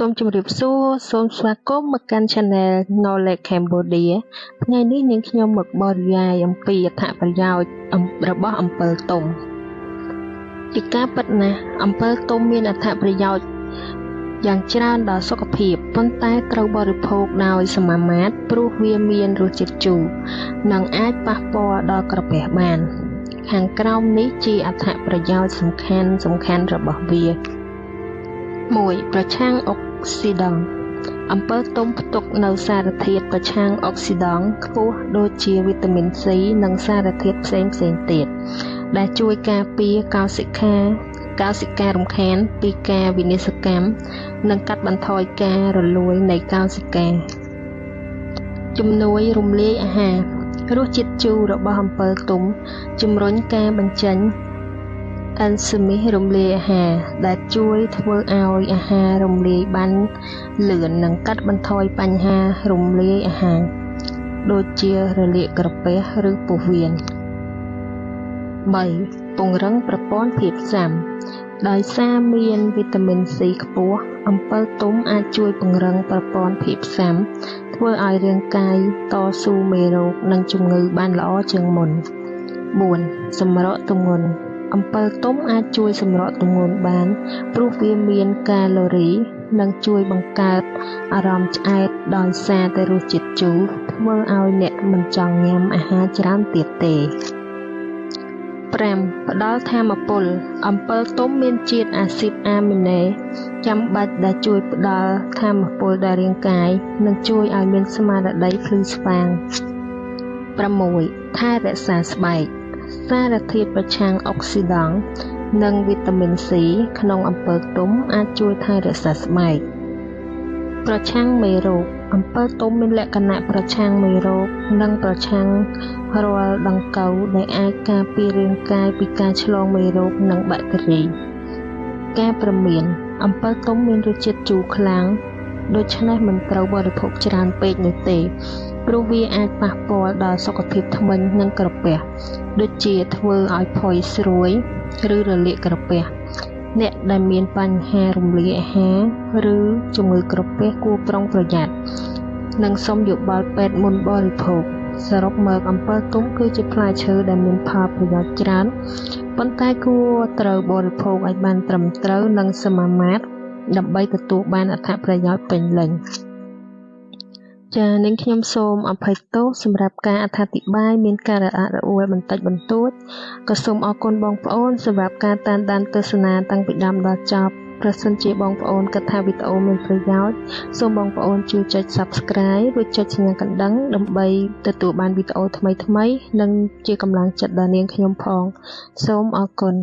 សូមជម្រាបសួរសូមស្វាគមន៍មកកាន់ Channel Knowledge Cambodia ថ្ងៃនេះនាងខ្ញុំមកបរិយាយអំពីអត្ថប្រយោជន៍របស់អំពិលទុំជាការពិតណាស់អំពិលទុំមានអត្ថប្រយោជន៍យ៉ាងច្រើនដល់សុខភាពប៉ុន្តែត្រូវបរិភោគដោយសមាមាត្រព្រោះវាមានរសជាតិជូរនិងអាចប៉ះពាល់ដល់ក្រពះបានខាងក្រោមនេះជាអត្ថប្រយោជន៍សំខាន់របស់វា 1. ប្រឆាំងអុកស៊ីដង់ អំពិលទុំផ្ទុកនៅសារធាតុប្រឆាំងអុកស៊ីដង់ខ្ពស់ដូចជាវីតាមីន C និងសារធាតុផ្សេងទៀតដែលជួយការពារកោសិការំខានពីការវិនាសកម្មនិងកាត់បន្ថយការរលួយនៃកោសិកាជំនួយរំលាយអាហាររសជាតិជូររបស់អំពិលទុំជំរុញការបញ្ចេញ អេនស៊ីមីរំលាយអាហារដែលជួយធ្វើឲ្យអាហាររំលាយបានលឿននិងកាត់បន្ថយបញ្ហារំលាយអាហារដូចជារលាកក្រពះឬពោះវៀន 3. ពង្រឹងប្រព័ន្ធភាពស៊ាំដោយសារមានវីតាមីន C ខ្ពស់អំពិលទុំអាចជួយពង្រឹងប្រព័ន្ធភាពស៊ាំធ្វើឲ្យរាងកាយតស៊ូមេរោគនិងជំងឺបានល្អជាងមុន 4. សម្រកទម្ងន់ អំពិលទុំអាចជួយសម្រកទម្ងន់បានព្រោះវាមានកាឡូរីនិងជួយបង្កើតអារម្មណ៍ឆ្អែតដោយសារតែរសជាតិជូរធ្វើឲ្យអ្នកមិនចង់ញ៉ាំអាហារច្រើនទៀតទេ 5. ផ្ដល់ថាមពលអំពិលទុំមានជាតិអាស៊ីតអាមីណេចាំបាច់ដែលជួយផ្ដល់ថាមពលដល់រាងកាយនិងជួយឲ្យមានស្មារតីភ្លឺស្វាង 6. ថែរក្សាស្បែក សារធាតុប្រឆាំងអុកស៊ីដង់និងវីតាមីន C ក្នុងអំពិលទុំអាចជួយថែរក្សាស្បែកប្រឆាំងមេរោគអំពិលទុំមានលក្ខណៈប្រឆាំងមេរោគនិងប្រឆាំងរាល់ដង្កូវដែលអាចការពាររាងកាយពីការឆ្លងមេរោគនិងបាក់តេរីការព្រមានអំពិលទុំមានរសជាតិជូរខ្លាំងដូច្នេះមិនត្រូវបរិភោគច្រើនពេកនោះទេព្រោះវាអាចប៉ះពាល់ដល់សុខភាពធ្មេញនិងក្រពះដូចជាធ្វើឲ្យផុយស្រួយឬរលាកក្រពះអ្នកដែលមានបញ្ហារំលាយអាហារឬជំងឺក្រពះគួរប្រុងប្រយ័ត្ននិងសូមយោបល់ពេទ្យមុនបរិភោគសរុបមកអំពិលទុំគឺជាផ្លែឈើដែលមានផលប្រយោជន៍ច្រើនប៉ុន្តែគួរត្រូវបរិភោគឲ្យបានត្រឹមត្រូវនិងសមាមាត្រដើម្បីទទួលបានអត្ថប្រយោជន៍ពេញលេញ ចា៎នាងខ្ញុំសូមអភ័យទោសសម្រាប់ការអត្ថាធិប្បាយមានការរអាក់រអួលបន្តិចបន្តួចក៏សូមអរគុណបងប្អូនសម្រាប់ការតាមដានទស្សនាតាំងពីដើមដល់ចប់ប្រសិនជាបងប្អូនគិតថាវីដេអូមានប្រយោជន៍សូមបងប្អូនជួយចុច Subscribe ឬចុចសញ្ញាកណ្ដឹងដើម្បីទទួលបានវីដេអូថ្មីៗនិងជាកម្លាំងចិត្តដល់នាងខ្ញុំផងសូមអរគុណ